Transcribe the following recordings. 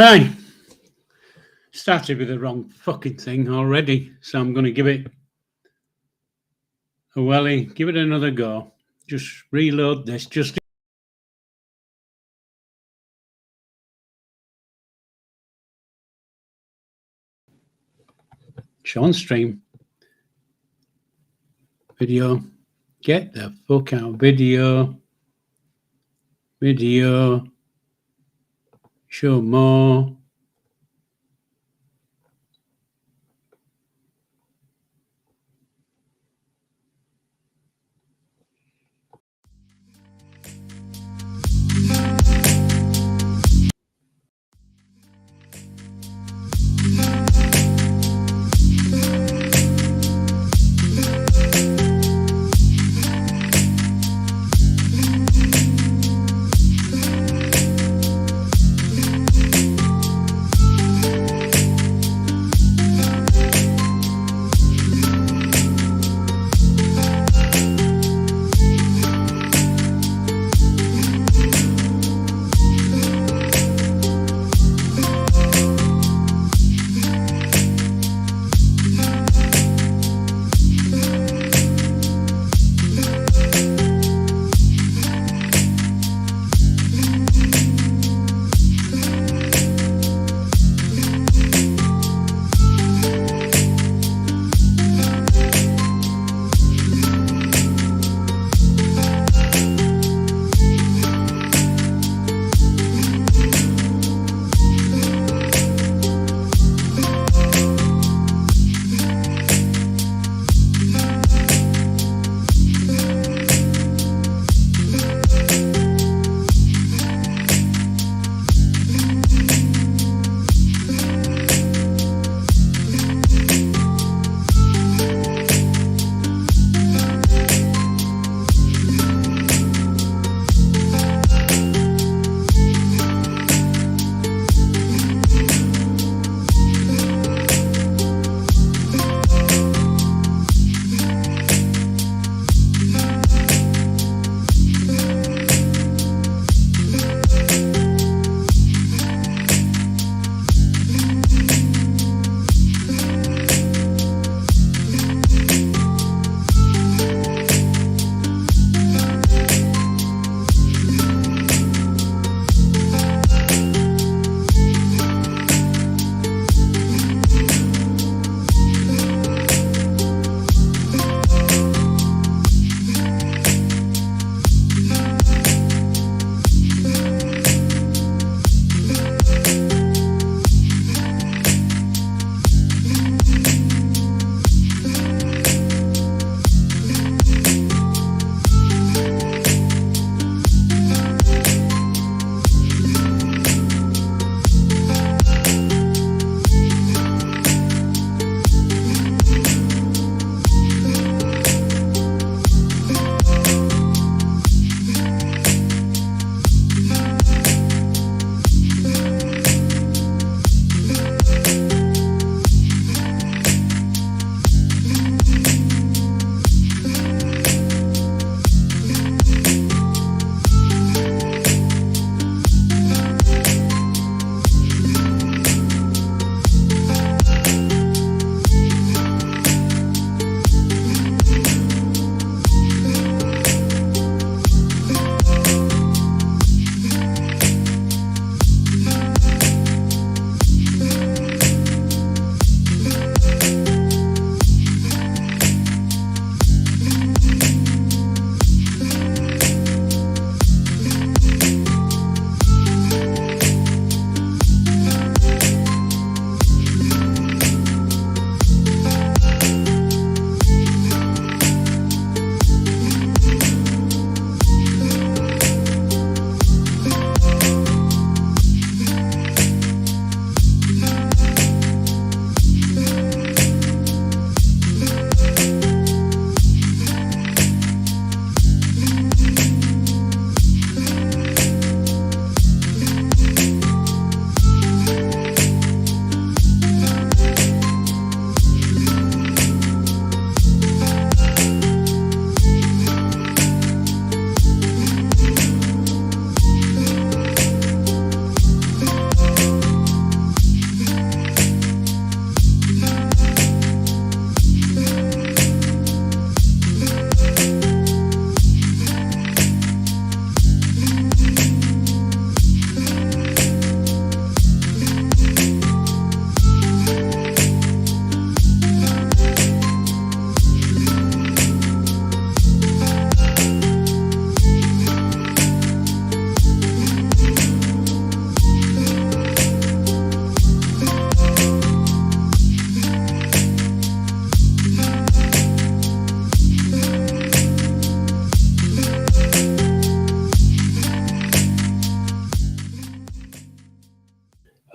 Hi. Started with the wrong fucking thing already, so I'm going to give it a welly, give it another go. Just reload this. Just show on stream. Video. Get the fuck out. Video. Video. Show more.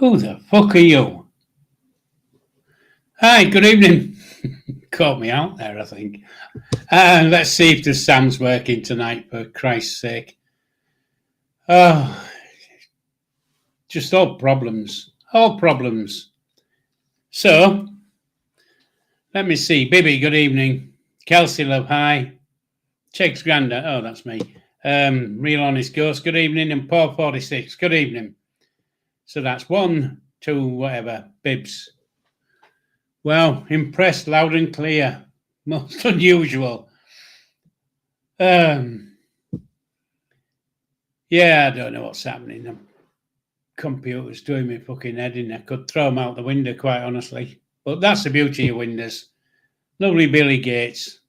Who the fuck are you? Hi, good evening. Caught me out there, I think. Let's see if the Sam's working tonight, for Christ's sake. Oh, just all problems. All problems. So, let me see. Bibby, good evening. Kelsey, love, hi. Cheg's Granda, oh, that's me. Real Honest Ghost, good evening. And Paul 46, good evening. So that's 1, 2, whatever, Bibs. Well, impressed, loud and clear. Most unusual. Yeah, I don't know what's happening. The computer's doing me fucking head in. I could throw them out the window, quite honestly. But that's the beauty of Windows. Lovely Billy Gates.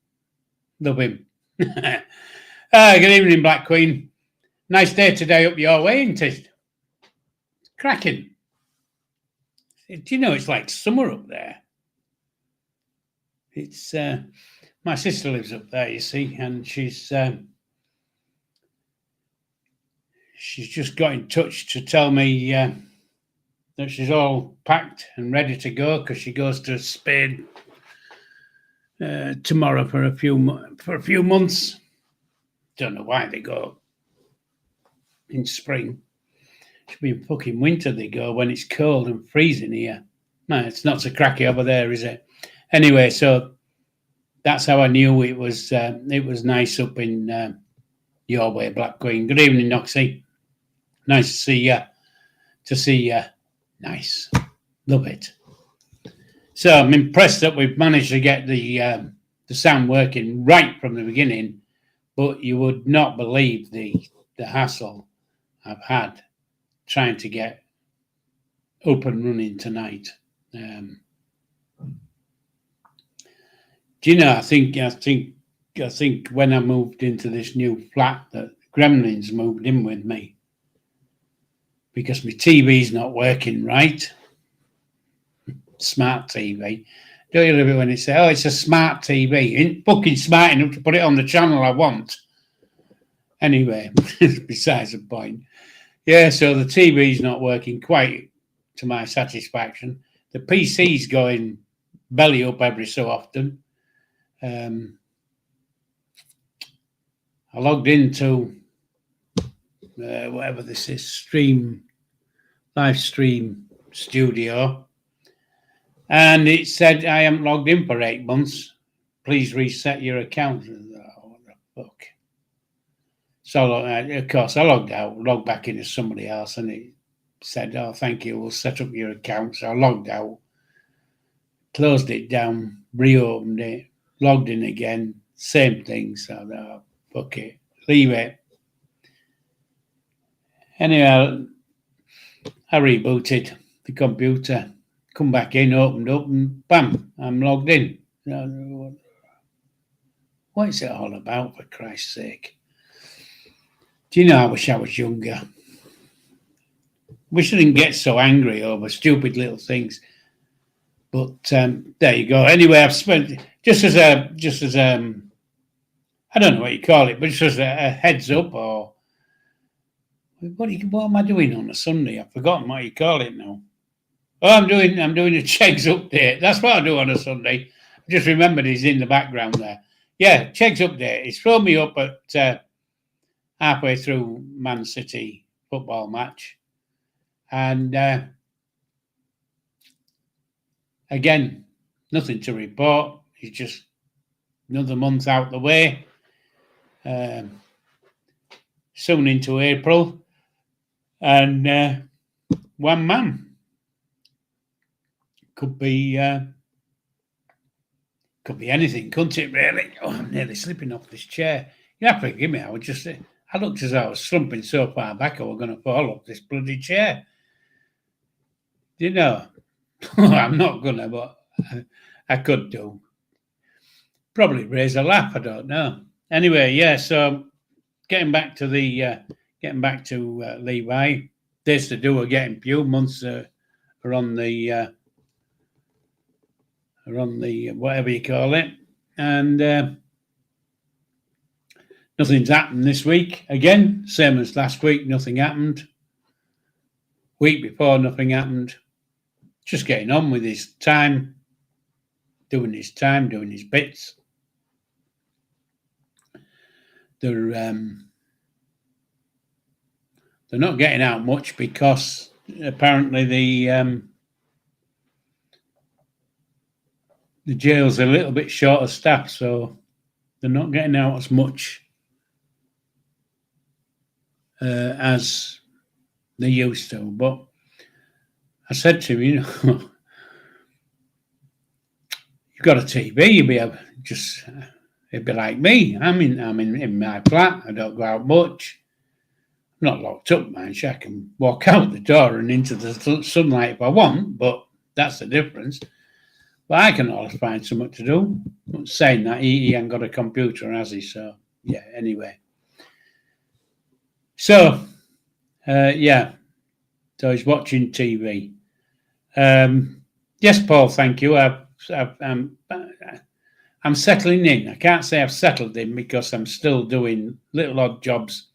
Love him. Good evening, Black Queen. Nice day today up your way, ain't it? Cracking. Do you know it's like summer up there? It's my sister lives up there, you see, and she's just got in touch to tell me that she's all packed and ready to go because she goes to Spain tomorrow for a few months. Don't know why they go in spring. Should be in fucking winter they go when it's cold and freezing here. No, it's not so cracky over there, is it? Anyway, so that's how I knew it was nice up in your way, Black Queen. Good evening, Noxie. Nice to see you. Nice. Love it. So I'm impressed that we've managed to get the sound working right from the beginning, but you would not believe the hassle I've had trying to get up and running tonight. Do you know, I think when I moved into this new flat that Gremlins moved in with me because my TV's not working right. Smart TV. Don't you love it when they say, oh, it's a smart TV? It ain't fucking smart enough to put it on the channel I want. Anyway, besides the point. Yeah, so the TV's not working quite to my satisfaction. The PC's going belly up every so often. I logged into whatever this is, live stream studio, and it said I haven't logged in for 8 months. Please reset your account. Oh, what the fuck? So of course I logged back in as somebody else, and it said, "Oh, thank you. We'll set up your account." So I logged out, closed it down, reopened it, logged in again, same thing. So oh, fuck it, leave it. Anyway, I rebooted the computer, come back in, opened up, and bam, I'm logged in. What is it all about, for Christ's sake? Do you know, I wish I was younger. We shouldn't get so angry over stupid little things. But there you go. Anyway, I've spent just as I don't know what you call it, but just as a heads up, or what am I doing on a Sunday? I've forgotten what you call it now. Oh, I'm doing a Chegs update. That's what I do on a Sunday. I just remembered he's in the background there. Yeah, Chegs update. He's thrown me up at halfway through Man City football match, and again, nothing to report. He's just another month out the way. Soon into April, and one man could be anything, couldn't it? Really? Oh, I'm nearly slipping off this chair. You have to forgive me. I looked as though I was slumping so far back I was going to fall off this bloody chair. You know, I'm not gonna, but I could do. Probably raise a laugh. I don't know. Anyway, yeah. So getting back to Levi, days to do are getting few. Months are on the whatever you call it, and nothing's happened this week. Again, same as last week. Nothing happened. Week before, nothing happened. Just getting on with his time, doing his bits. They're not getting out much because apparently the jail's a little bit short of staff, so they're not getting out as much as they used to. But I said to him, you've got a TV, you'll be able it'd be like me. I'm in my flat. I don't go out much. I'm not locked up, man. I can walk out the door and into the sunlight if I want, but that's the difference. But I can always find something to do. I'm not saying that he ain't got a computer, has he? So, yeah, anyway. So, yeah. So he's watching TV. Yes, Paul, thank you. I'm settling in. I can't say I've settled in because I'm still doing little odd jobs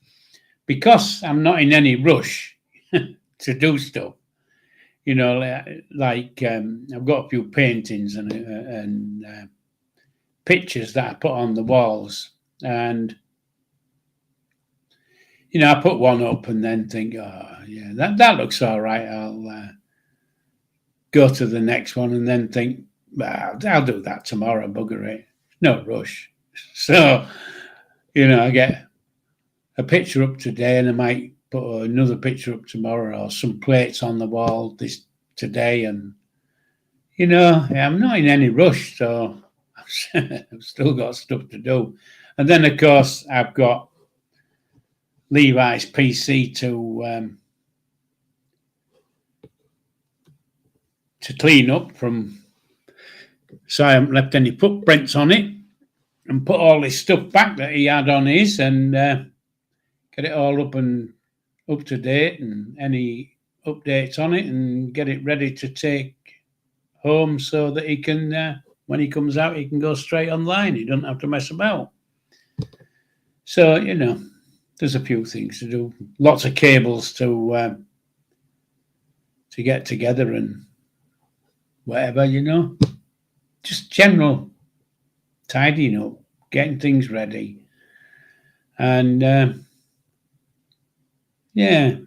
because I'm not in any rush to do stuff. You know, like I've got a few paintings and pictures that I put on the walls, and you know, I put one up and then think, oh yeah, that looks all right. I'll go to the next one and then think, well, I'll do that tomorrow. Bugger it, no rush. So, you know, I get a picture up today and I might put another picture up tomorrow, or some plates on the wall today, and you know, I'm not in any rush, so I've still got stuff to do. And then, of course, I've got Levi's PC to clean up from, so I haven't left any footprints on it, and put all this stuff back that he had on his, and get it all up to date, and any updates on it, and get it ready to take home so that he can, when he comes out, he can go straight online. He doesn't have to mess about. So, you know, there's a few things to do. Lots of cables to get together and whatever, you know. Just general tidying up, getting things ready. And, yeah.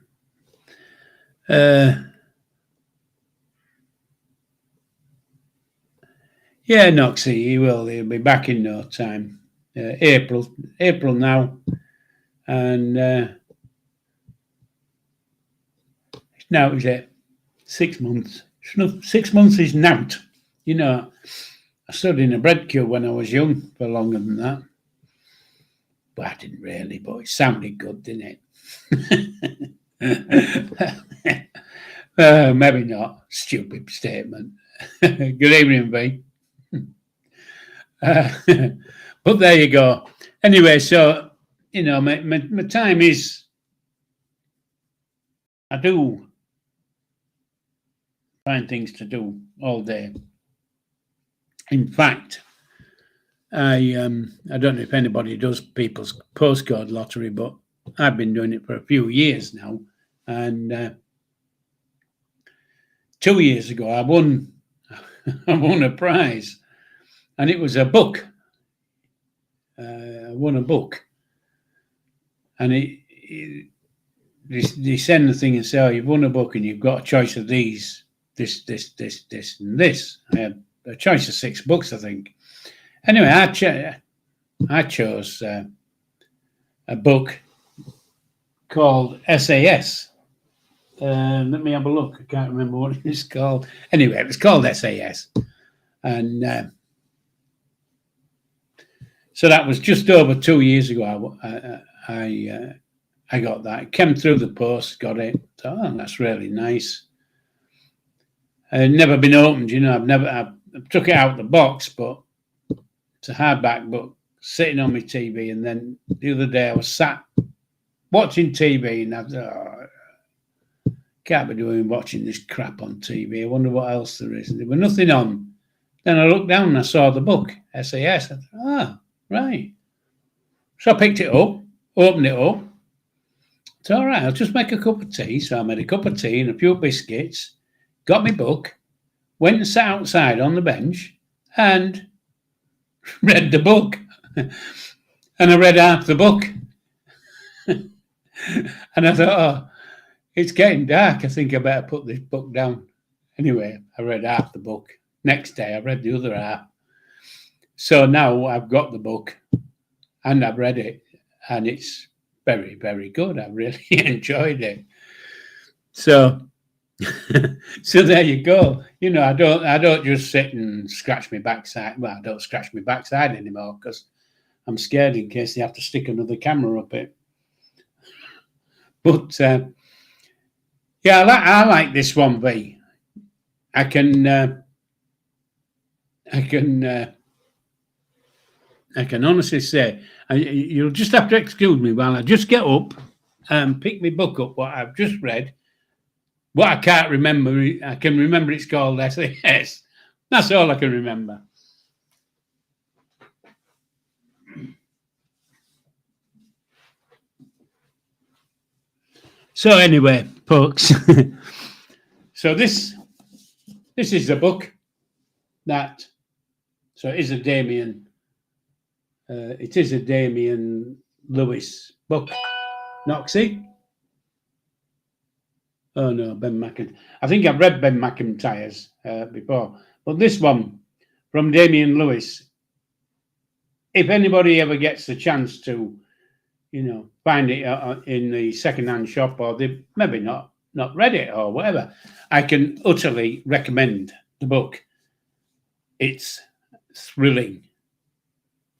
Yeah, Noxie, he'll be back in no time. April now, and now is it 6 months? 6 months is nout. You know, I stood in a bread queue when I was young for longer than that. But I didn't really, but it sounded good, didn't it? Maybe not. Stupid statement. Good evening, V. But there you go. Anyway, so, you know, my time is, I do find things to do all day. In fact, I don't know if anybody does people's postcode lottery, but I've been doing it for a few years now. And 2 years ago, I won a prize, and it was a book. I won a book, and they send the thing and say, "Oh, you've won a book, and you've got a choice of this, and this." I had a choice of 6 books, I think. Anyway, I chose a book called SAS. Let me have a look. I can't remember what it's called. Anyway, it was called SAS, and so that was just over 2 years ago. I got that. It came through the post, got it. So, oh, that's really nice. It had never been opened, you know. I took it out of the box, but it's a hardback book sitting on my TV. And then the other day I was sat watching TV, and I thought, oh, can't be doing watching this crap on TV. I wonder what else there is. And there was nothing on. Then I looked down and I saw the book, SAS. I thought, right. So I picked it up, opened it up, It's all right. I'll just make a cup of tea. So I made a cup of tea and a few biscuits, got my book, went and sat outside on the bench and read the book. And I read half the book. And I thought, oh, it's getting dark. I think I better put this book down. Anyway, I read half the book. Next day, I read the other half. So now I've got the book and I've read it, and it's very, very good. I really enjoyed it. So, so there you go. You know, I don't just sit and scratch my backside. Well, I don't scratch my backside anymore because I'm scared in case they have to stick another camera up it. But yeah, I like this one, V. I can honestly say, you'll just have to excuse me while I just get up and pick my book up, what I've just read. What I can't remember, I can remember it's called SAS. That's all I can remember. So anyway, folks, so this is the book that, so it is a Damien Lewis book. Noxie? Oh no, Ben McIntyre. I think I've read Ben McIntyre's before, but this one from Damien Lewis, if anybody ever gets the chance to, you know, find it in the second-hand shop, or they've maybe not read it or whatever, I can utterly recommend the book. It's thrilling,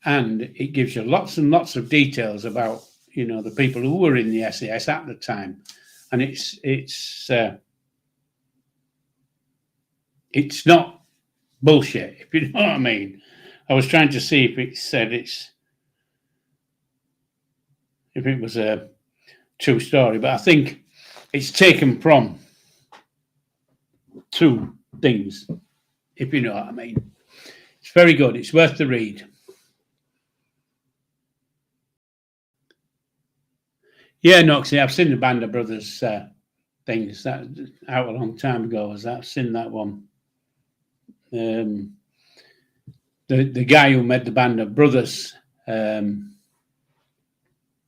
and it gives you lots and lots of details about, you know, the people who were in the SAS at the time, and it's not bullshit, if you know what I mean. I was trying to see if it said if it was a true story, but I think it's taken from two things, if you know what I mean. It's very good. It's worth the read. Yeah, Noxie, I've seen the Band of Brothers things that out a long time ago. I've seen that one. The guy who made the Band of Brothers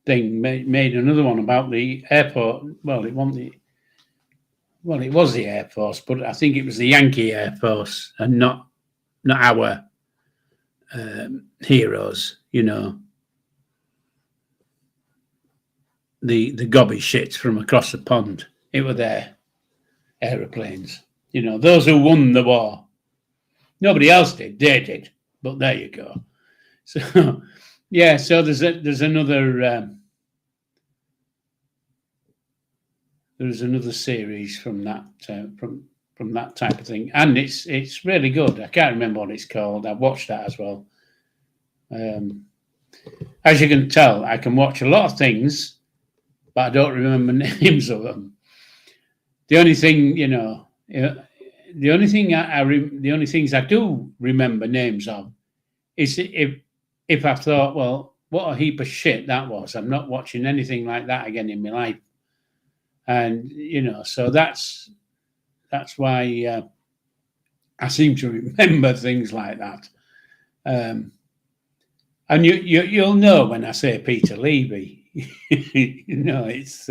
thing made another one about the airport. Well, it was the Air Force, but I think it was the Yankee Air Force and not our heroes, you know, the gobby shits from across the pond. It were their aeroplanes, you know, those who won the war. Nobody else did. They did, but there you go. So yeah, so there's another series from that from that type of thing, and it's really good. I can't remember what it's called. I've watched that as well. As you can tell, I can watch a lot of things, but I don't remember names of them. The only thing, you know, the only things I do remember names of is if I thought, well, what a heap of shit that was. I'm not watching anything like that again in my life. And, you know, so that's why I seem to remember things like that. And you'll know when I say Peter Levy. You know, it's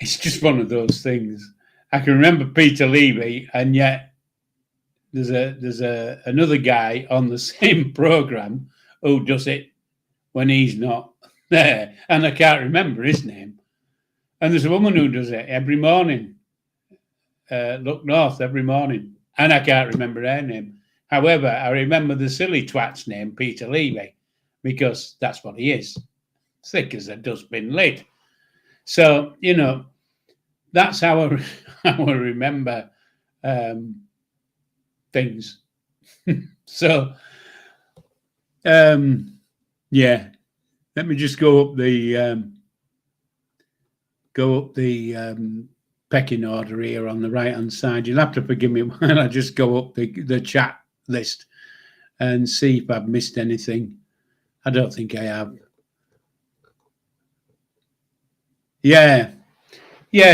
just one of those things. I can remember Peter Levy, and yet there's another guy on the same program who does it when he's not there, and I can't remember his name. And there's a woman who does it every morning, Look North every morning, and I can't remember her name. However, I remember the silly twat's name, Peter Levy, because that's what he is, thick as a dustbin lid. So, you know, that's how I remember things. So, yeah, let me just go up the pecking order here on the right hand side. You'll have to forgive me while I just go up the chat list and see if I've missed anything. I don't think I have. Yeah.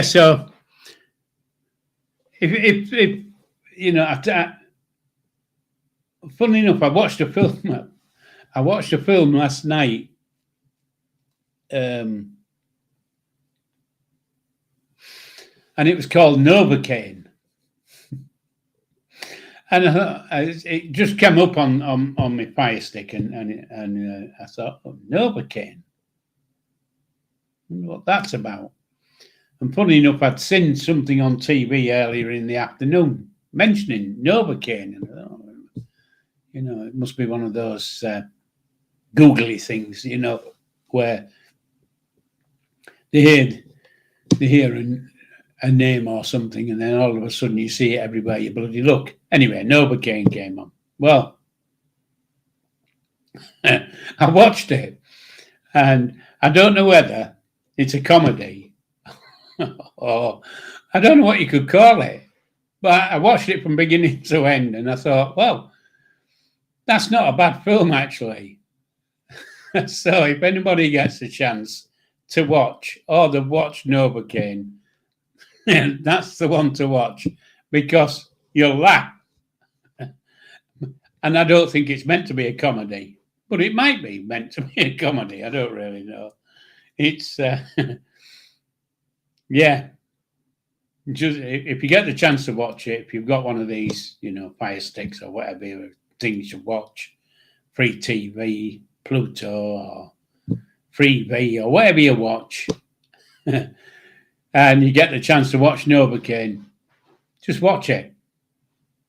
So if you know, funny enough, I watched a film. I watched a film last night. And it was called Novocaine. And it just came up on my Fire Stick, and I thought, oh, Novocaine, what that's about. And funny enough, I'd seen something on TV earlier in the afternoon mentioning Novocaine, and I thought, you know, it must be one of those googly things, you know, where they hear a name or something, and then all of a sudden you see it everywhere you bloody look. Anyway, Novocaine came on. Well, I watched it, and I don't know whether it's a comedy or I don't know what you could call it, but I watched it from beginning to end, and I thought, well, that's not a bad film, actually. So if anybody gets a chance to watch, or they've watched Novocaine, that's the one to watch, because you'll laugh. And I don't think it's meant to be a comedy, but it might be meant to be a comedy. I don't really know. It's yeah. Just if you get the chance to watch it, if you've got one of these, you know, Fire Sticks or whatever things you watch, free TV, Pluto or Freevee or whatever you watch, and you get the chance to watch Novocaine, just watch it.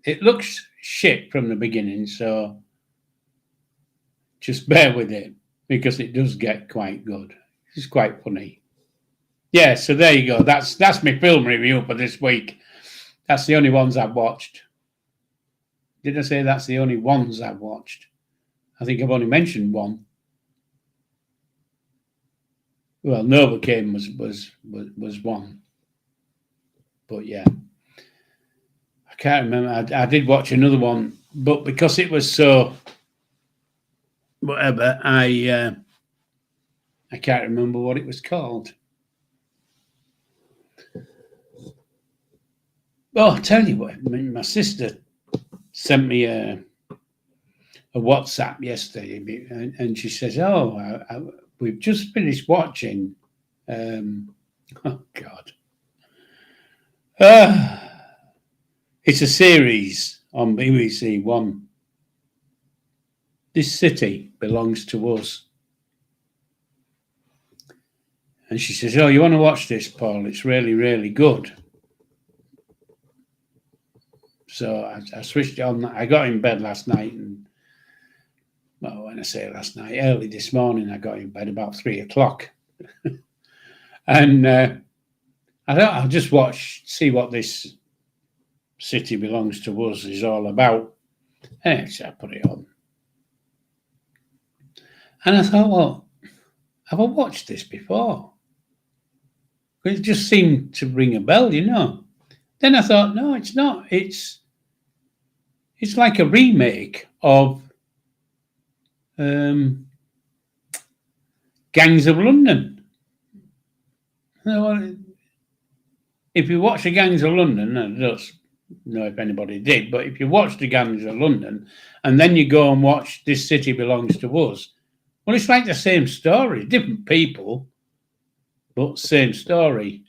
It looks shit from the beginning, so just bear with it, because it does get quite good. It's quite funny. Yeah, so there you go. That's my film review for this week. That's the only ones I've watched. Did I say that's the only ones I've watched? I think I've only mentioned one. Well, Novocaine was one. But yeah. I can't remember. I did watch another one, but because it was so whatever, I can't remember what it was called. Oh, I'll tell you what, my sister sent me a WhatsApp yesterday, and she says, "Oh, we've just finished watching." Oh God, it's a series on BBC One. This city belongs to us. And she says, "Oh, you want to watch this, Paul? It's really, really good." So I switched it on. I got in bed last night, and well, when I say last night, early this morning, I got in bed about 3:00, and I'll just see what this city belongs to us is all about. And so I put it on, and I thought, well, have I watched this before? It just seemed to ring a bell, you know. Then I thought, no, it's not. It's like a remake of Gangs of London. If you watch the Gangs of London, I don't know if anybody did, but if you watch the Gangs of London and then you go and watch This City Belongs to Us, well, it's like the same story, different people, but same story.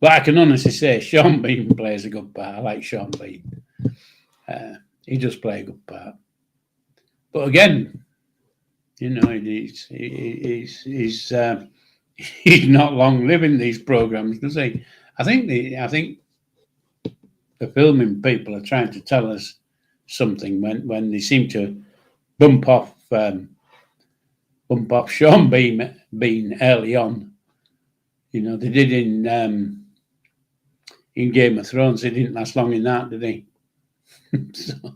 But I can honestly say Sean Bean plays a good part. I like Sean Bean. He does play a good part. But again, you know, he's not long living these programs, does he? I think the filming people are trying to tell us something when they seem to bump off Sean Bean early on. You know, they did in Game of Thrones. They didn't last long in that, did they? So,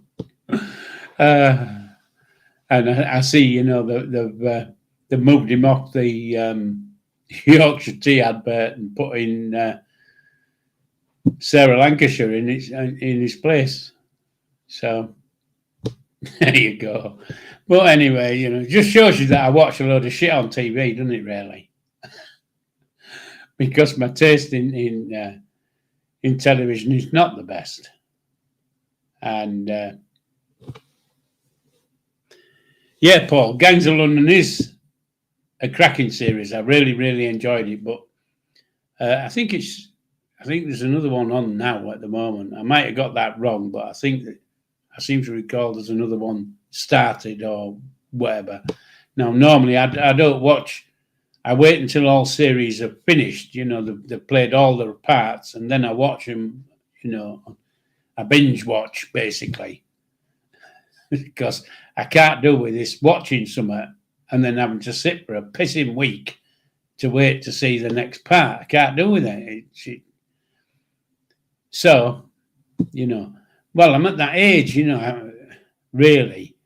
and I see, you know, they've moved him off the Yorkshire Tea advert and put in Sarah Lancashire in his place. So There you go. But anyway, it just shows you that I watch a load of shit on TV, doesn't it? Really, because my taste in television is not the best. And yeah, Paul, Gangs of London is a cracking series. I really, really enjoyed it. But I think there's another one on now at the moment. I might have got that wrong, but I seem to recall there's another one started or whatever. Now, normally I don't watch. I wait until all series are finished. They've played all their parts, and then I watch them. I binge watch basically because I can't do with this watching something and then having to sit for a pissing week to wait to see the next part. I can't do with it. So, well, I'm at that age, really.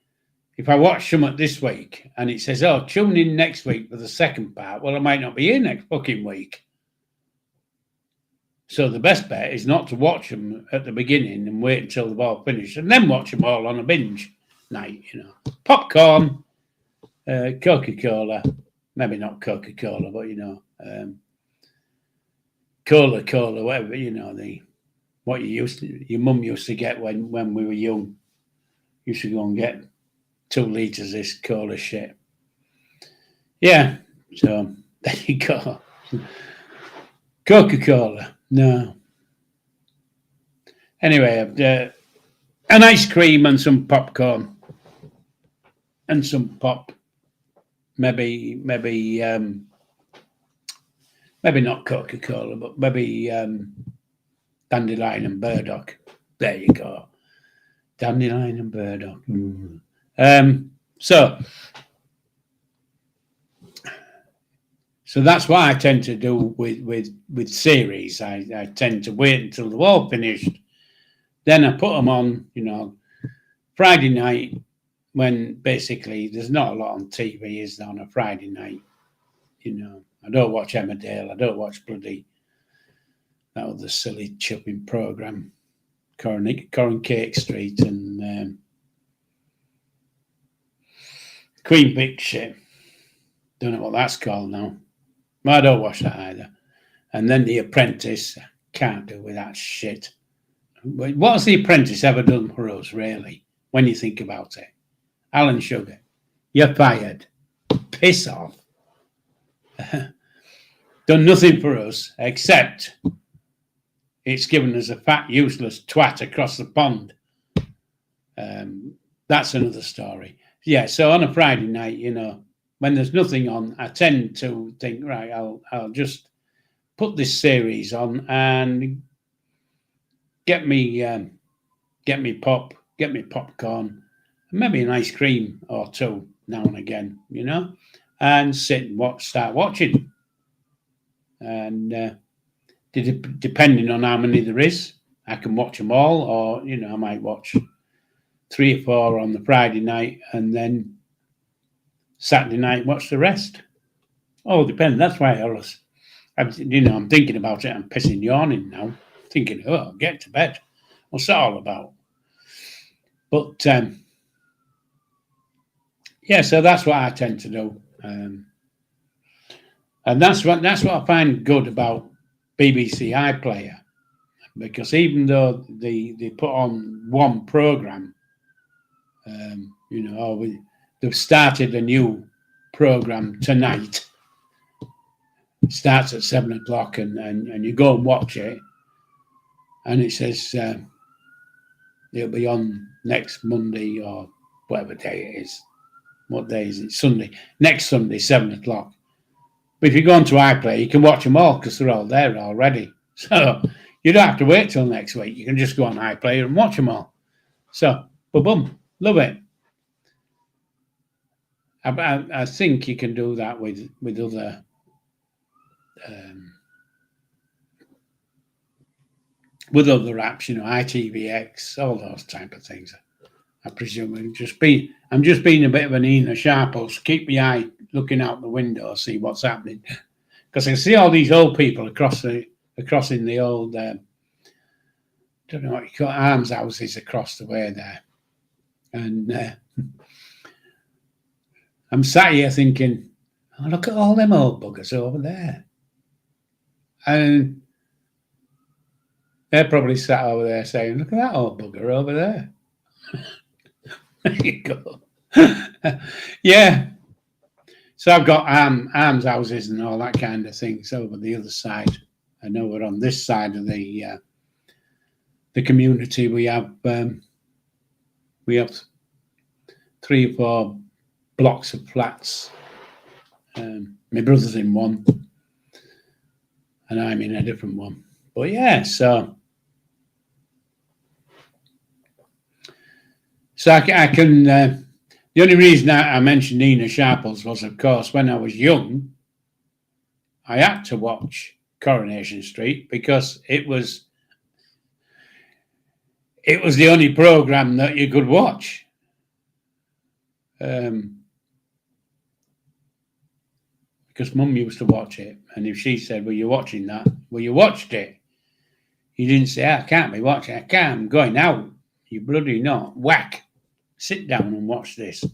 If I watch something this week and it says, oh, tune in next week for the second part, well, I might not be here next fucking week. So the best bet is not to watch them at the beginning and wait until they've all finished and then watch them all on a binge night, Popcorn, Coca-Cola, maybe not Coca-Cola, but, Cola, whatever, what your mum used to get when we were young. Used to go and get 2 litres of this cola shit. Yeah, so there you go. Coca-Cola, no. Anyway, an ice cream and some popcorn and some pop. Maybe not Coca-Cola, but maybe dandelion and burdock. There you go. Dandelion and burdock. So that's what I tend to do with series. I tend to wait until they're all finished. Then I put them on, Friday night when basically there's not a lot on TV, is there, on a Friday night? I don't watch Emmerdale. I don't watch bloody that other silly chupping programme, Coron Cake Street and Queen Vic shit. Don't know what that's called now. I don't watch that either. And then The Apprentice. Can't do with that shit. What's The Apprentice ever done for us, really, when you think about it? Alan Sugar, you're fired. Piss off. Done nothing for us except it's given us a fat, useless twat across the pond. That's another story. Yeah, so on a Friday night, when there's nothing on, I tend to think, right, I'll just put this series on and get me popcorn, maybe an ice cream or two now and again, and sit and start watching. And depending on how many there is, I can watch them all, or I might watch 3 or 4 on the Friday night and then Saturday night watch the rest. Oh, depends. That's why I'm thinking about it. I'm pissing yawning now, thinking, oh, get to bed. What's that all about? But yeah, so that's what I tend to do, and that's what I find good about BBC iPlayer, because even though they put on one program, they've started a new program tonight. It starts at 7:00, and you go and watch it, and it says it'll be on next Monday or whatever day it is. What day is it? Sunday. Next Sunday, 7:00. But if you go onto iPlayer, you can watch them all because they're all there already. So you don't have to wait till next week. You can just go on iPlayer and watch them all. So, boom, love it. I think you can do that with other apps, ITVX, all those type of things. I presume I'm just being a bit of an Ina Sharples. Keep my eye looking out the window, see what's happening, because I see all these old people crossing the old don't know what you call arms houses across the way there, And I'm sat here thinking, oh, look at all them old buggers over there. And they're probably sat over there saying, look at that old bugger over there. There you go. Yeah. So I've got arms houses and all that kind of things over the other side. I know we're on this side of the community. We have 3 or 4 blocks of flats. My brother's in one, and I'm in a different one. But yeah, so I can. The only reason I mentioned Nina Sharples was, of course, when I was young, I had to watch Coronation Street because it was the only program that you could watch. Because Mum used to watch it, and if she said, "Were you watching that?" "Well, you watched it." You didn't say, "I can't be watching. I can't. I'm going out." You bloody not. Whack. Sit down and watch this.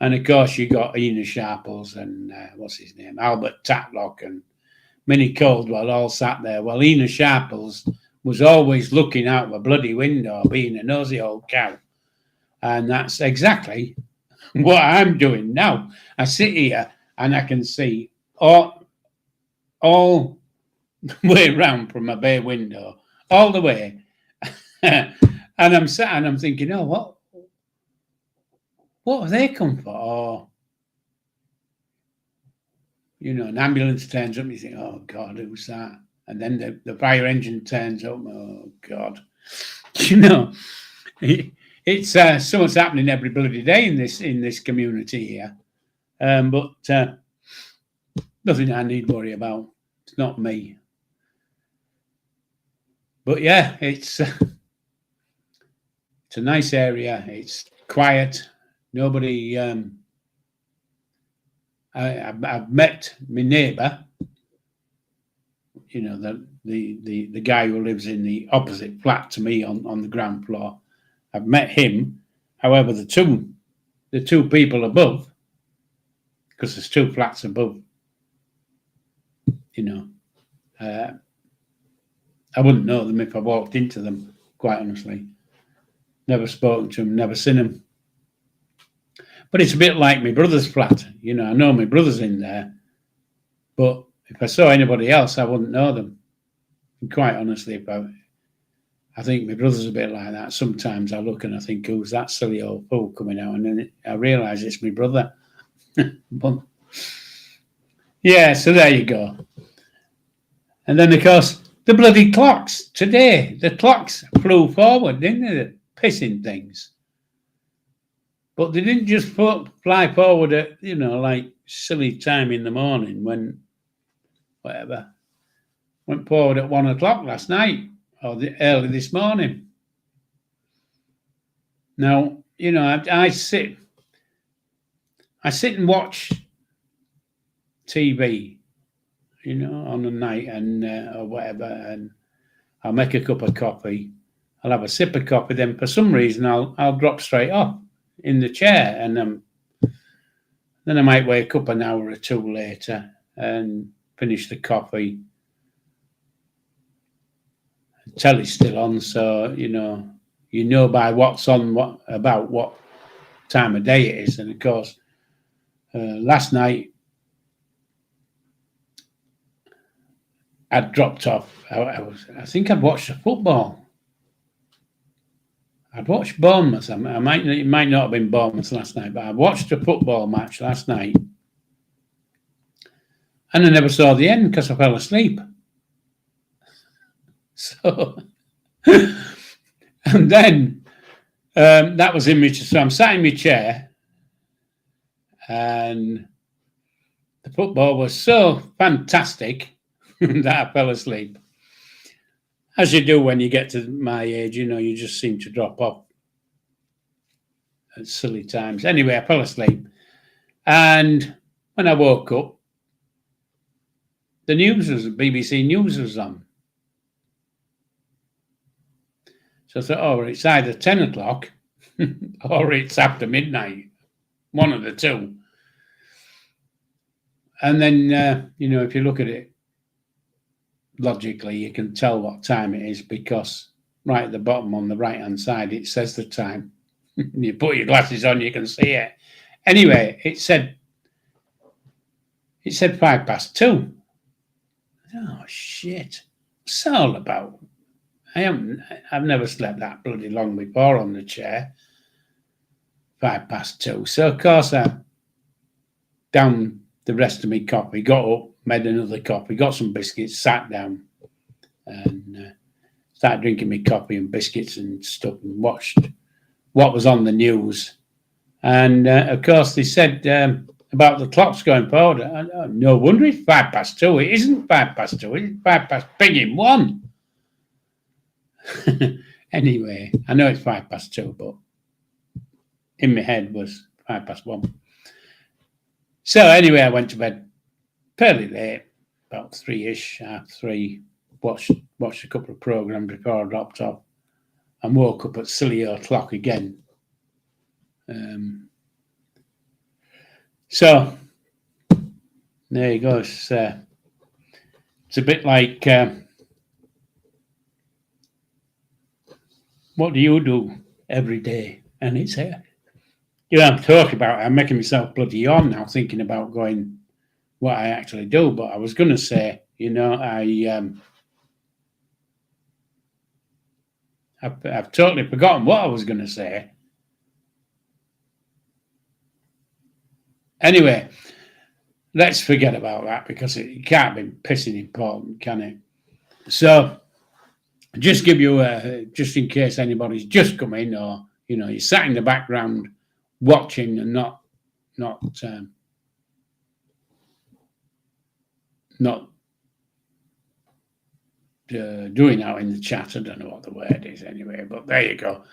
And of course, you got Ina Sharples and what's his name, Albert Tatlock and Minnie Caldwell all sat there. Well, Ina Sharples was always looking out the bloody window, being a nosy old cow. And that's exactly what I'm doing now. I sit here and I can see all the way around from my bay window, all the way. And I'm sat and I'm thinking, oh, what have they come for? Or, an ambulance turns up and you think, oh, God, who's that? And then the fire engine turns up. Oh, God. It's so much happening every bloody day in this community here. But nothing I need worry about. It's not me. But yeah, it's a nice area. It's quiet. Nobody. I've met my neighbour. The guy who lives in the opposite flat to me on the ground floor. I've met him. However, the two people above, because there's 2 flats above, I wouldn't know them if I walked into them, quite honestly. Never spoken to them, never seen them. But it's a bit like my brother's flat. I know my brother's in there, but if I saw anybody else, I wouldn't know them. And quite honestly, I think my brother's a bit like that. Sometimes I look and I think, who's that silly old fool coming out? And then I realise it's my brother. But yeah, so there you go. And then, of course, the bloody clocks today. The clocks flew forward, didn't they? The pissing things. But they didn't just fly forward at, like silly time in the morning when, whatever, went forward at 1 o'clock last night or early this morning. Now, I sit and watch TV, on a night and or whatever, and I'll make a cup of coffee. I'll have a sip of coffee. Then for some reason, I'll drop straight off in the chair, and then I might wake up an hour or 2 later and finish the coffee. The telly's still on, so by what's on, about what time of day it is. And of course, last night I'd dropped off. I think I'd watched the football. I'd watched Bournemouth. It might not have been Bournemouth last night, but I watched a football match last night, and I never saw the end because I fell asleep. So, and then that was in my. So I'm sat in my chair, and the football was so fantastic that I fell asleep. As you do when you get to my age, you just seem to drop off at silly times. Anyway, I fell asleep. And when I woke up, the BBC News was on. So I thought, it's either 10 o'clock or it's after midnight, one of the two. And then, if you look at it logically, you can tell what time it is because right at the bottom on the right-hand side, it says the time. You put your glasses on, you can see it. Anyway, it said 2:05. Oh, shit. What's that all about? I've never slept that bloody long before on the chair. 2:05. So, of course, I downed the rest of my coffee, got up, made another coffee, got some biscuits, sat down, and started drinking my coffee and biscuits and stuff, and watched what was on the news. And, of course, they said about the clocks going forward. No wonder it's 2:05. It isn't 2:05. It's 2:05 pinging 1. Anyway, I know it's 2:05, but in my head was 1:05. So anyway, I went to bed fairly late, about 3-ish, 3:30. Watched a couple of programs before I dropped off, and woke up at silly o'clock again. So there you go. It's a bit like what do you do every day? And it's I'm talking about it. I'm making myself bloody yawn now thinking about going what I actually do. But I was going to say, I've totally forgotten what I was going to say. Anyway, let's forget about that because it can't be pissing important, can it? So, just give you, just in case anybody's just come in or, you sat in the background watching and not doing out in the chat. I don't know what the word is anyway, but there you go.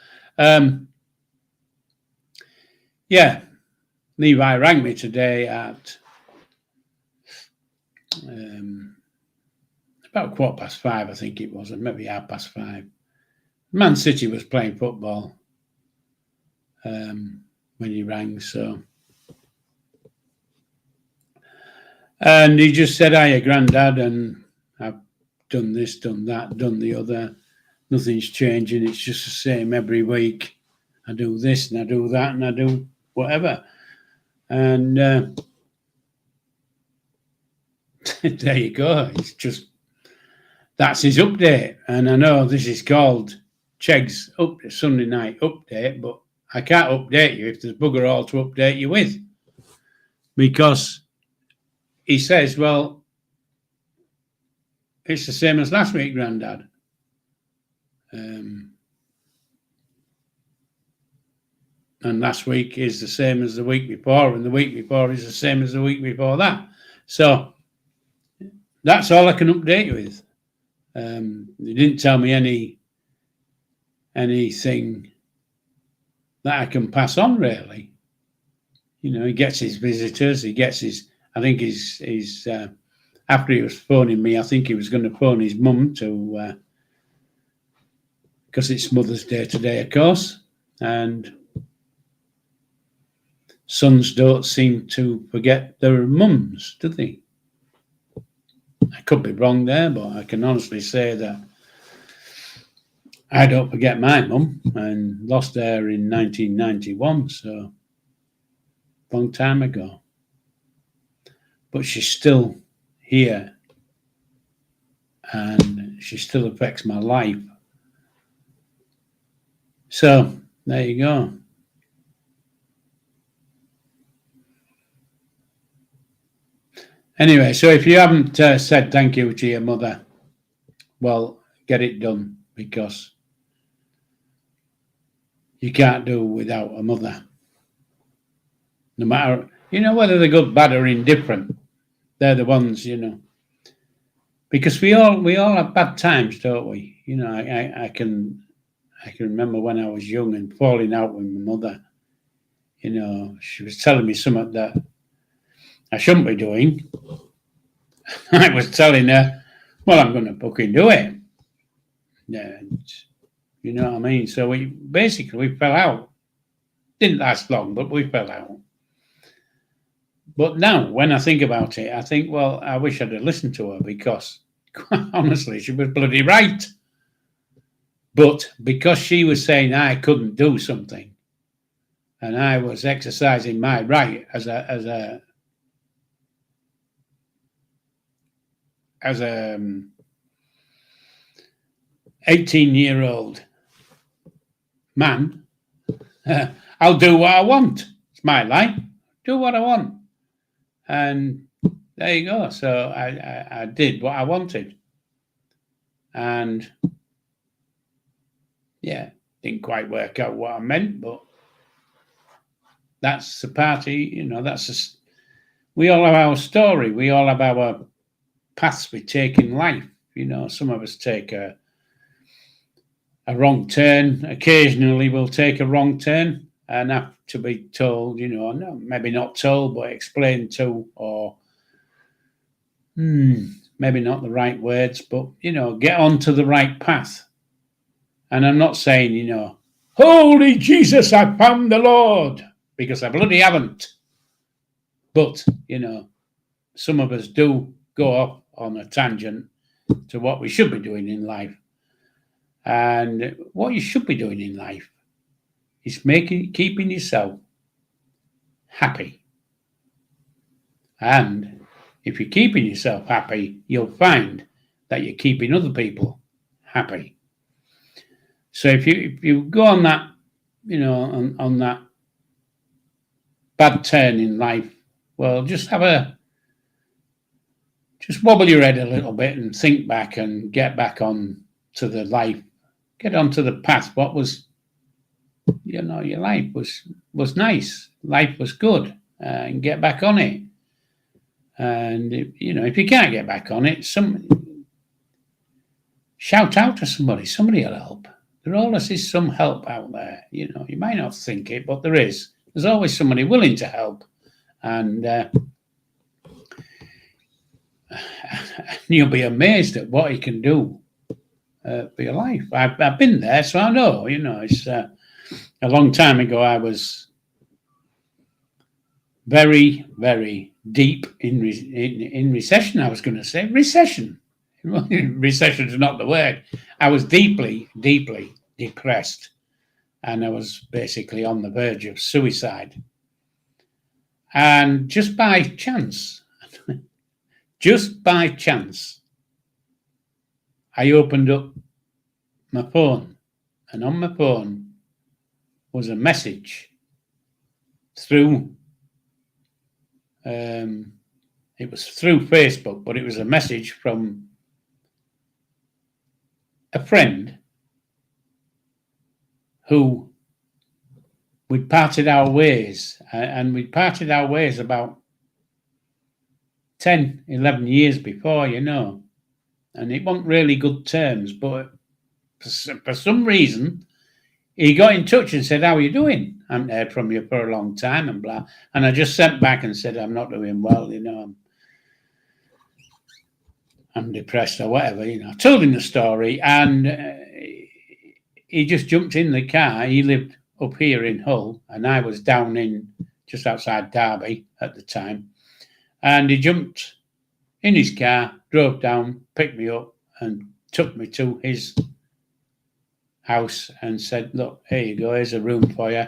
Yeah, Levi rang me today at about 5:15, I think it was, or maybe 5:30. Man City was playing football when he rang, so. And he just said, hiya, Grandad, and I've done this, done that, done the other. Nothing's changing. It's just the same every week. I do this and I do that and I do whatever. And there you go. It's just, that's his update. And I know this is called Chegg's Sunday night update, but I can't update you if there's bugger all to update you with. Because he says, well, it's the same as last week, Grandad. And last week is the same as the week before, and the week before is the same as the week before that. So that's all I can update you with. He didn't tell me anything that I can pass on, really. He gets his visitors, he gets his, I think his after he was phoning me, I think he was going to phone his mum to, because it's Mother's Day today, of course, and sons don't seem to forget their mums, do they? I could be wrong there, but I can honestly say that I don't forget my mum, and lost her in 1991, so long time ago. But she's still here, and she still affects my life. So there you go. Anyway, so if you haven't said thank you to your mother, well, get it done, because you can't do without a mother. No matter, whether they're good, bad, or indifferent, they're the ones, because we all have bad times, don't we? I can remember when I was young and falling out with my mother. She was telling me something that I shouldn't be doing. I was telling her, well, I'm going to fucking do it. And, you know what I mean? So we fell out. Didn't last long, but we fell out. But now, when I think about it, I think, well, I wish I'd have listened to her because, quite honestly, she was bloody right. But because she was saying I couldn't do something, and I was exercising my right as a 18-year-old man, I'll do what I want. It's my life. Do what I want. And there you go. So I did what I wanted. And yeah, didn't quite work out what I meant, but that's the party, we all have our story. We all have our paths we take in life. Some of us take a wrong turn. Occasionally we'll take a wrong turn and have to be told, no, maybe not told, but explained to, or maybe not the right words, but, get onto the right path. And I'm not saying, holy Jesus, I found the Lord, because I bloody haven't. But, some of us do go off on a tangent to what we should be doing in life. And what you should be doing in life is keeping yourself happy. And if you're keeping yourself happy, you'll find that you're keeping other people happy. So if you go on that, on that bad turn in life, well, just wobble your head a little bit and think back and get back on to the life, get onto the path. What was, your life was nice. Life was good, and get back on it. And, if you can't get back on it, shout out to somebody. Somebody will help. There always is some help out there. You might not think it, but there is. There's always somebody willing to help. And you'll be amazed at what he can do for your life. I've been there, so I know. It's a long time ago. I was very, very deep in recession. I was going to say recession. Recession is not the word. I was deeply, deeply depressed, and I was basically on the verge of suicide. And just by chance, I opened up my phone, and on my phone was a message through, it was through Facebook, but it was a message from a friend who we'd parted our ways, and we'd parted our ways about 10, 11 years before, and it wasn't really good terms, but for some reason, he got in touch and said, how are you doing? I haven't heard from you for a long time, and blah. And I just sent back and said, I'm not doing well, I'm depressed or whatever, I told him the story, and he just jumped in the car. He lived up here in Hull, and I was down in just outside Derby at the time. And he jumped in his car, drove down, picked me up, and took me to his house and said, look, here you go, here's a room for you.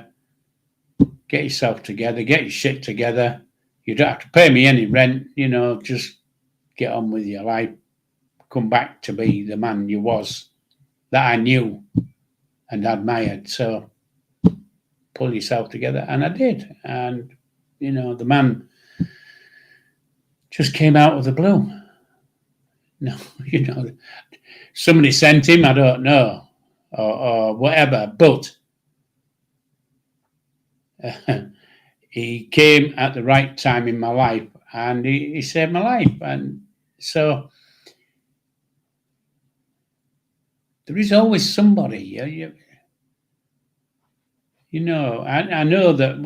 Get yourself together, get your shit together. You don't have to pay me any rent, just get on with your life. Come back to be the man you was, that I knew and admired. So pull yourself together. And I did. And, the man just came out of the blue. No, somebody sent him, I don't know, or whatever, but he came at the right time in my life, and he saved my life. And so there is always somebody. I know that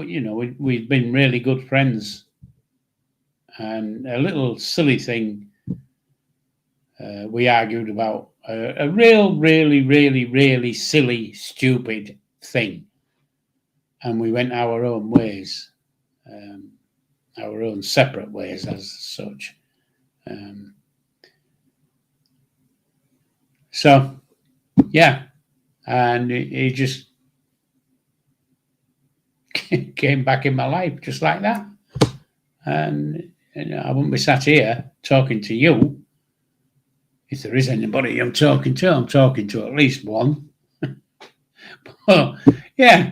we've been really good friends, and a little silly thing we argued about, a really, really, really silly, stupid thing. and we went our own ways, our own separate ways as such. So, yeah, and he just came back in my life just like that. And I wouldn't be sat here talking to you if there is anybody I'm talking to. I'm talking to at least one. But, yeah,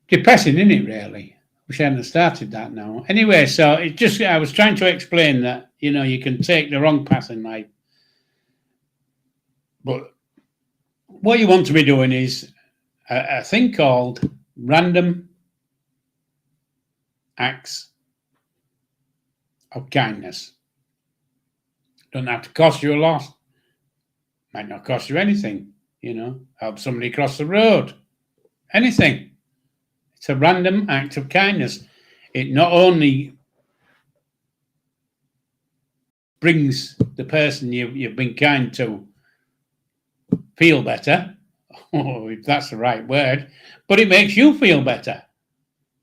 depressing, isn't it, really? Wish I hadn't started that now. Anyway, so it just, I was trying to explain that, you can take the wrong path in life. But what you want to be doing is a thing called random acts of kindness. Don't have to cost you a lot. Might not cost you anything, help somebody cross the road. Anything. It's a random act of kindness. It not only brings the person you've been kind to feel better, if that's the right word, but it makes you feel better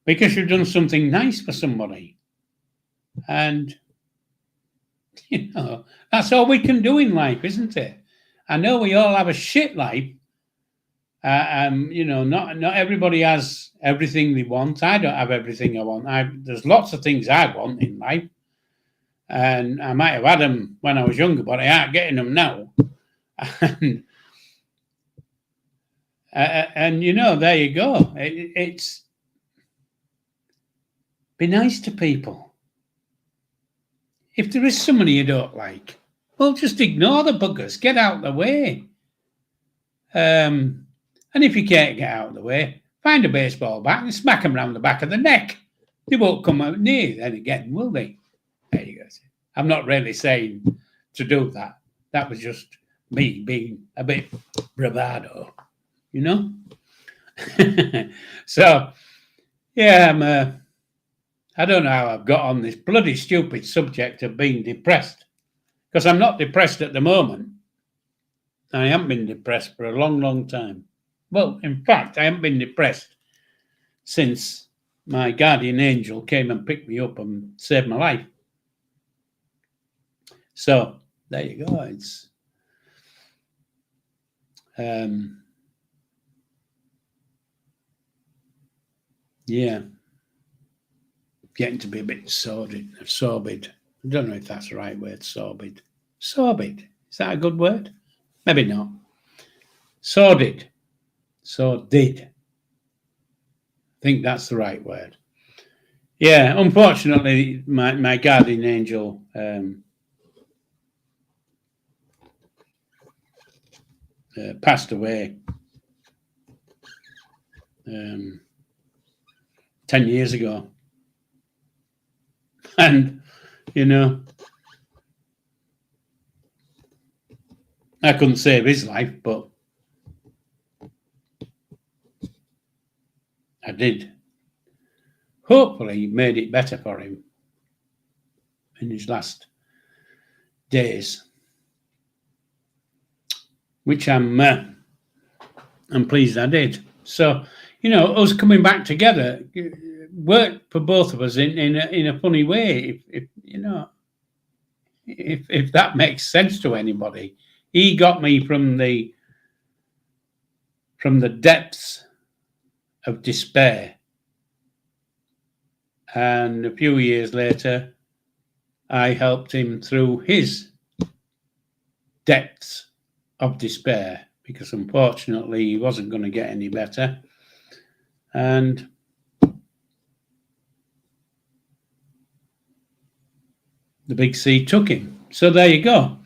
because you've done something nice for somebody. And, that's all we can do in life, isn't it? I know we all have a shit life. Not everybody has everything they want. I don't have everything I want. There's lots of things I want in life. And I might have had them when I was younger, but I aren't getting them now. And there you go. It's be nice to people. If there is somebody you don't like, well, just ignore the buggers. Get out of the way. And if you can't get out of the way, find a baseball bat and smack them around the back of the neck. They won't come out near you then again, will they? There you go. I'm not really saying to do that. That was just me being a bit bravado, So, yeah, I don't know how I've got on this bloody stupid subject of being depressed, because I'm not depressed at the moment. I haven't been depressed for a long, long time. Well, in fact, I haven't been depressed since my guardian angel came and picked me up and saved my life. So, there you go. It's yeah, getting to be a bit sordid. I don't know if that's the right word, sordid. Sordid. Is that a good word? Maybe not. Sordid. I think that's the right word. Yeah, unfortunately, my guardian angel passed away 10 years ago. And, I couldn't save his life, but I did. Hopefully, made it better for him in his last days, which I'm pleased I did. So, us coming back together worked for both of us in a funny way. If that makes sense to anybody. He got me from the depths of despair. And a few years later, I helped him through his depths of despair, because unfortunately he wasn't going to get any better. And the big sea took him. So there you go.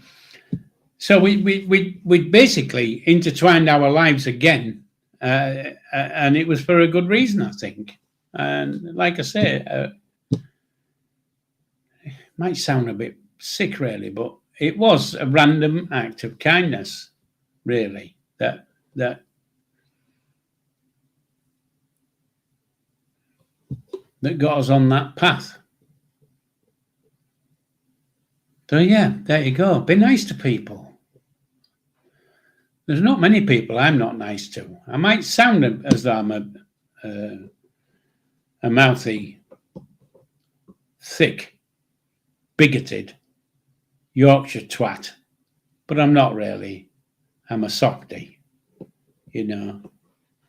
So we basically intertwined our lives again, and it was for a good reason, I think. And like I say, it might sound a bit sick, really, but it was a random act of kindness, really, that got us on that path. So yeah, there you go. Be nice to people. There's not many people I'm not nice to. I might sound as though I'm a mouthy, thick, bigoted Yorkshire twat, but I'm not really. I'm a softie, you know.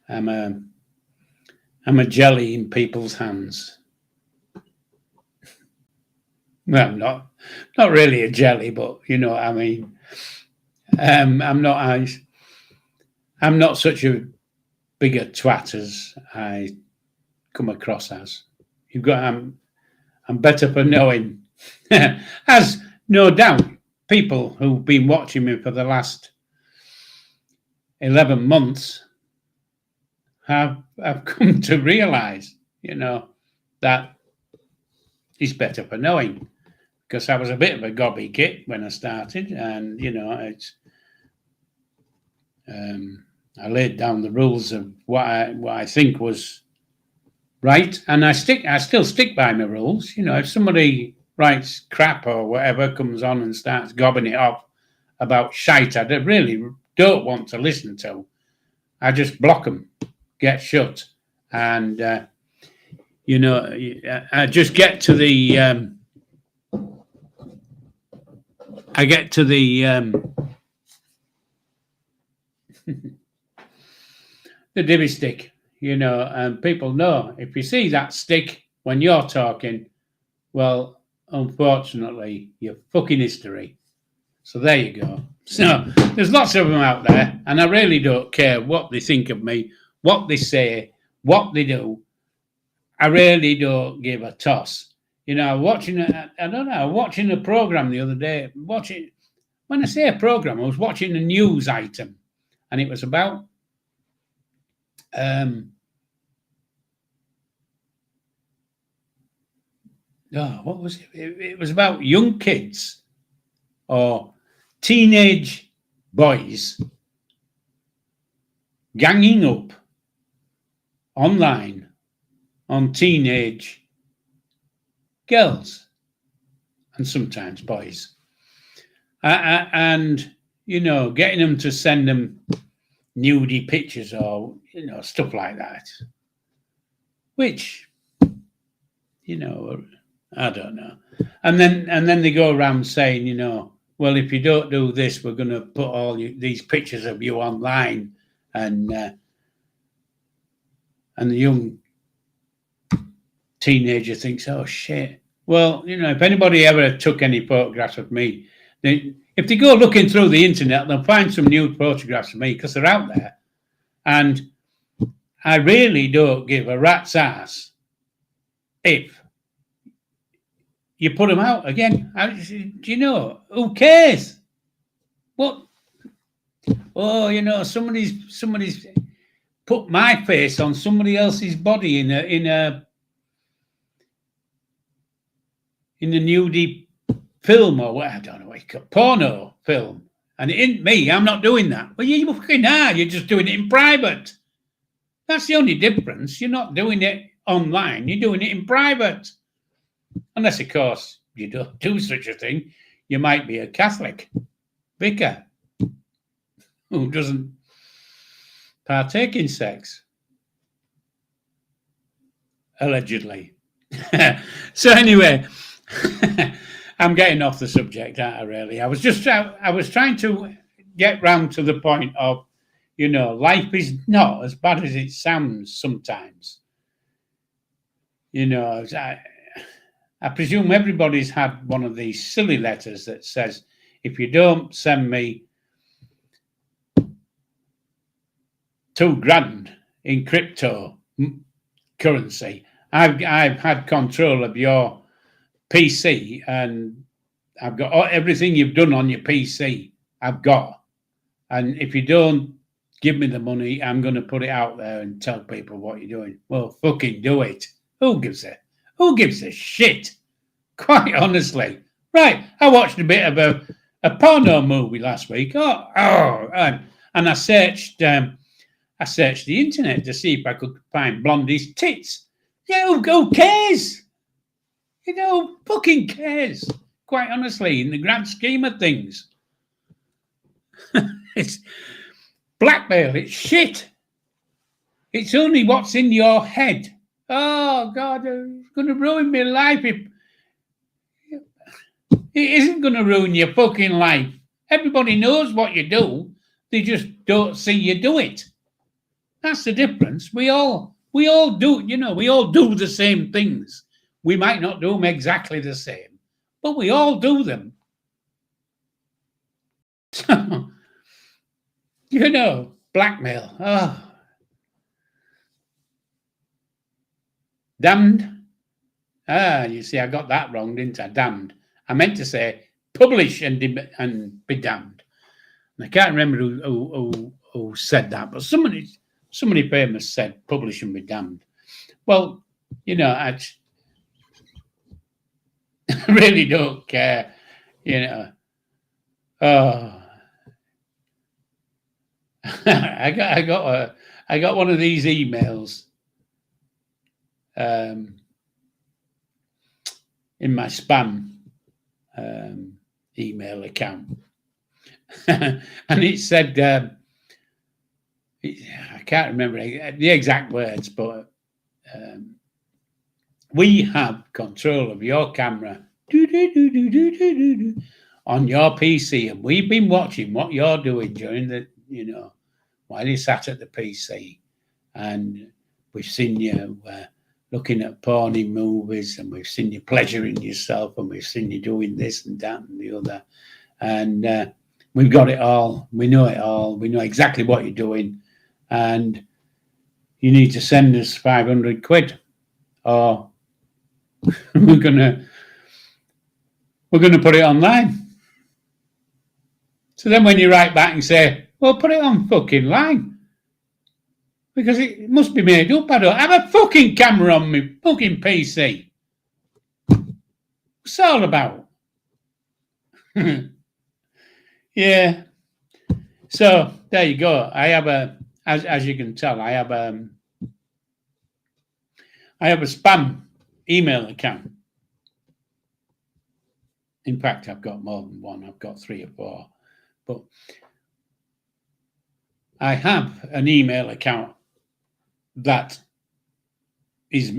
I'm a jelly in people's hands. Well, not really a jelly, but you know what I mean. I'm not such a bigger twat as I come across as. I'm better for knowing, as no doubt people who've been watching me for the last 11 months have come to realise, you know, that it's better for knowing. Because I was a bit of a gobby git when I started, and you know, I laid down the rules of what I think was right, and I still stick by my rules. You know, if somebody writes crap or whatever, comes on and starts gobbing it off about shite I really don't want to listen to, I just block them, get shut, and you know, I just get to the. I get to the the divvy stick, you know, and people know if you see that stick when you're talking, well, unfortunately, you're fucking history. So there you go. So there's lots of them out there, and I really don't care what they think of me, what they say, what they do. I really don't give a toss. You know, watching a program the other day. When I say a program, I was watching a news item, and it was about what was it? It was about young kids or teenage boys ganging up online on teenage girls and sometimes boys. And, you know, getting them to send them nudie pictures or, you know, stuff like that. Which, you know, I don't know. And then they go around saying, you know, well, if you don't do this, we're going to put all these pictures of you online. And the young teenager thinks, oh, shit. Well, you know, if anybody ever took any photographs of me, if they go looking through the internet, they'll find some nude photographs of me because they're out there. And I really don't give a rat's ass if you put them out again. Do you know, who cares? What? Oh, you know, somebody's put my face on somebody else's body in a nudie film or what, I don't know, like a porno film. And it ain't me, I'm not doing that. Well, you fucking are, you're just doing it in private. That's the only difference. You're not doing it online, you're doing it in private. Unless, of course, you don't do such a thing. You might be a Catholic vicar who doesn't partake in sex. Allegedly. So anyway, I'm getting off the subject, aren't I, really? I was trying to get round to the point of, you know, life is not as bad as it sounds sometimes. You know, I presume everybody's had one of these silly letters that says, if you don't send me $2,000 in crypto currency, I've had control of your PC and I've got everything you've done on your PC. I've got, and if you don't give me the money, I'm going to put it out there and tell people what you're doing. Well, fucking do it. Who gives a shit? Quite honestly. Right, I watched a bit of a porno movie last week. And I searched the internet to see if I could find Blondie's tits. Yeah, who cares? You know, fucking cares. Quite honestly, in the grand scheme of things. Blackmail, it's shit. It's only what's in your head. Oh, God, it's going to ruin my life. It isn't going to ruin your fucking life. Everybody knows what you do. They just don't see you do it. That's the difference. We all do, we all do the same things. We might not do them exactly the same, but we all do them. So, blackmail. Oh. Damned. You see, I got that wrong, didn't I? Damned. I meant to say publish and be damned. And I can't remember who said that, but somebody famous said publish and be damned. Well, I really don't care. Oh, I got one of these emails in my spam email account, and it said, I can't remember the exact words, but we have control of your camera on your PC, and we've been watching what you're doing during the, while you sat at the PC, and we've seen you looking at porny movies, and we've seen you pleasuring yourself, and we've seen you doing this and that and the other, and we've got it all. We know it all. We know exactly what you're doing, and you need to send us 500 quid, or we're gonna put it online. So then when you write back and say, well, put it on fucking line, because it must be made up. I don't have a fucking camera on my fucking PC. What's it all about? Yeah. So there you go. I have as you can tell, I have a spam email account. In fact, I've got more than one. I've got 3 or 4. But I have an email account that is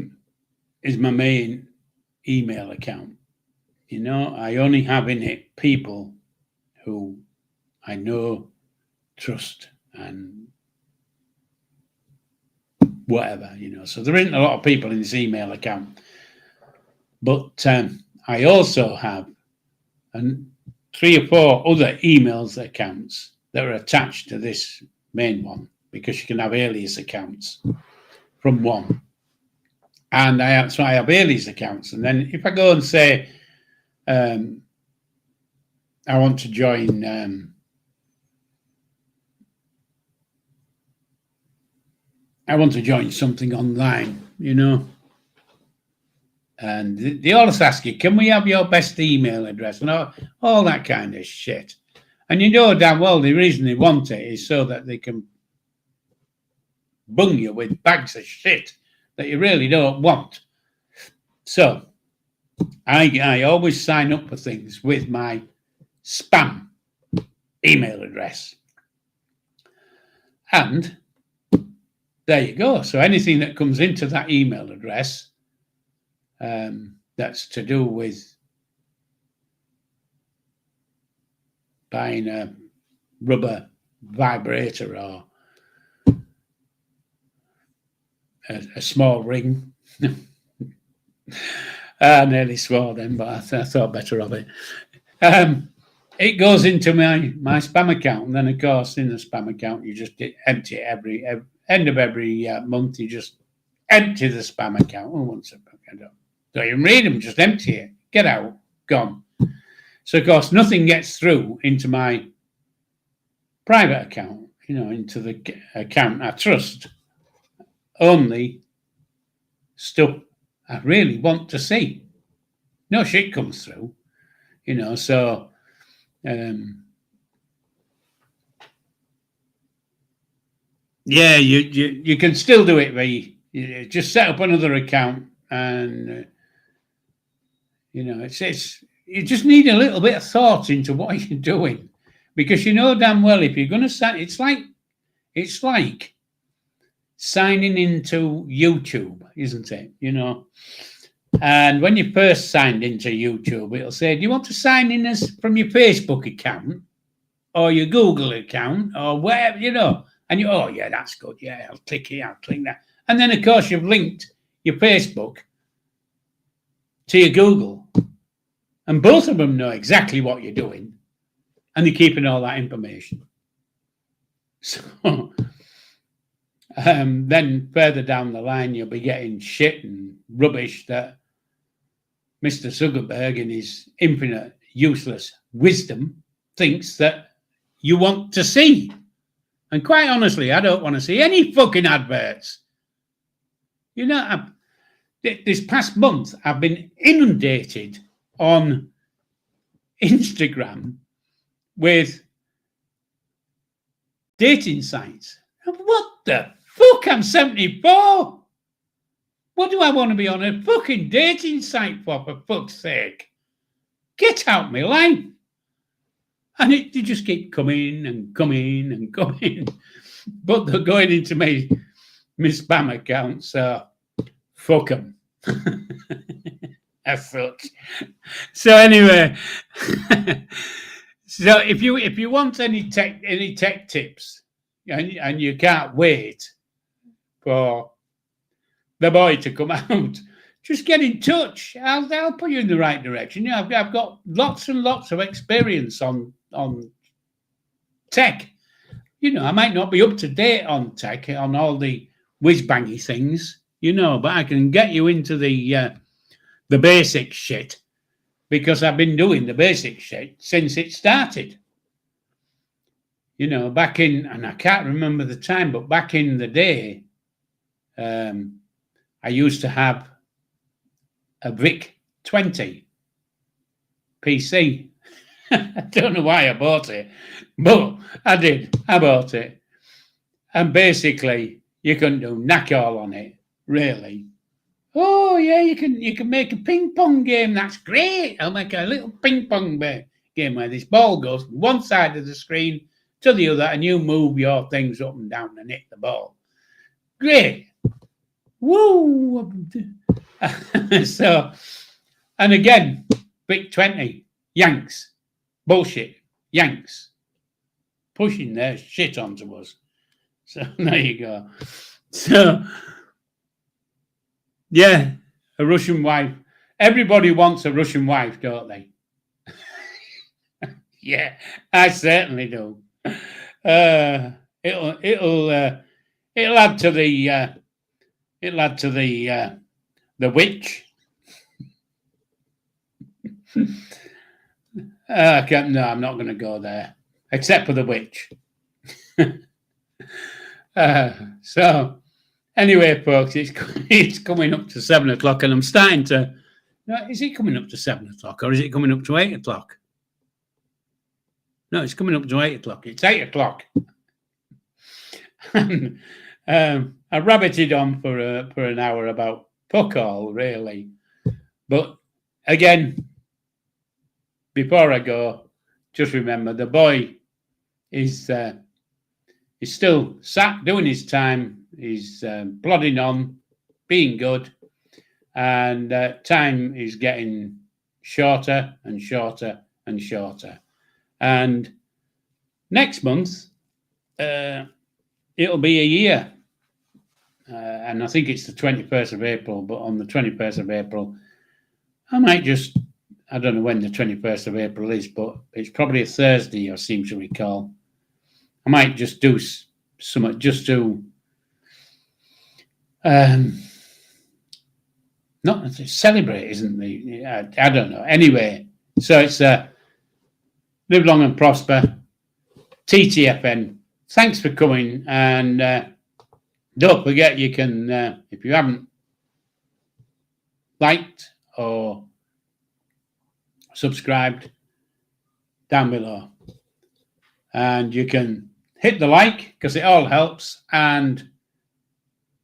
my main email account. I only have in it people who I know, trust, and whatever, So there isn't a lot of people in this email account. But I also have 3 or 4 other emails accounts that are attached to this main one, because you can have alias accounts from one. And I have alias accounts. And then if I go and say, I want to join something online, and they always ask you, can we have your best email address? And all that kind of shit. And damn well the reason they want it is so that they can bung you with bags of shit that you really don't want. So I always sign up for things with my spam email address. And there you go. So anything that comes into that email address that's to do with buying a rubber vibrator or a small ring. I nearly swore then, but I thought better of it. It goes into my spam account, and then of course in the spam account you just empty it every end of every month. You just empty the spam account. Don't even read them, just empty it. Get out, gone. So of course nothing gets through into my private account, into the account I trust. Only stuff I really want to see. No shit comes through, so yeah, you can still do it, you just set up another account, and it's you just need a little bit of thought into what you're doing, because damn well if you're going to send, it's like It's like signing into YouTube, isn't it? You know, and when you first signed into YouTube, it'll say, do you want to sign in as from your Facebook account or your Google account or whatever, you know? And you, oh, yeah, that's good. Yeah, I'll click here, I'll click that. And then, of course, you've linked your Facebook to your Google. And both of them know exactly what you're doing. And they're keeping all that information. So then further down the line, you'll be getting shit and rubbish that Mr. Zuckerberg, in his infinite useless wisdom, thinks that you want to see. And quite honestly, I don't want to see any fucking adverts. You know, this past month, I've been inundated on Instagram with dating sites. What the fuck? I'm 74. What do I want to be on a fucking dating site for fuck's sake? Get out my life. And they just keep coming and coming and coming. But they're going into my spam account, so fuck them. As such. So anyway, so if you want any tech tips and you can't wait for the boy to come out, just get in touch. I'll put you in the right direction. You know, I've got lots and lots of experience on tech. You know, I might not be up to date on tech, on all the whiz-bangy things, you know, but I can get you into the basic shit because I've been doing the basic shit since it started. You know, back in, and I can't remember the time, but back in the day, I used to have a VIC-20 PC. I don't know why I bought it, but I did. I bought it. And basically, you couldn't do knack all on it, really. Oh, yeah, you can make a ping pong game. That's great. I'll make a little ping pong game where this ball goes from one side of the screen to the other, and you move your things up and down and hit the ball. Great. Woo! So, and again, VIC-20, Yanks. Bullshit. Yanks. Pushing their shit onto us. So, there you go. So, yeah, a Russian wife. Everybody wants a Russian wife, don't they? Yeah, I certainly do. It'll add to the witch. No, I'm not going to go there, except for the witch. So, anyway, folks, it's coming up to 7 o'clock, and I'm starting to. Is it coming up to 7 o'clock, or is it coming up to 8 o'clock? No, it's coming up to 8 o'clock. It's 8 o'clock. And, I rabbited on for an hour about fuck all, really. But again, before I go, just remember the boy is still sat doing his time. He's plodding on, being good, and time is getting shorter and shorter and shorter. And next month, it'll be a year. And I think it's the 21st of April, but on the 21st of April, I might just, I don't know when the 21st of April is, but it's probably a Thursday, I seem to recall. I might just do something, just to, not to celebrate, isn't the, I don't know. Anyway, so it's live long and prosper. TTFN, thanks for coming, and don't forget, you can, if you haven't liked or subscribed, down below. And you can hit the like, because it all helps, and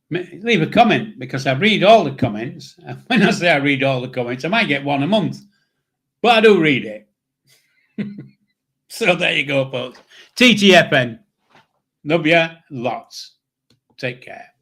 leave a comment, because I read all the comments. And when I say I read all the comments, I might get one a month, but I do read it. So there you go, folks. TTFN. Love ya lots. Take care.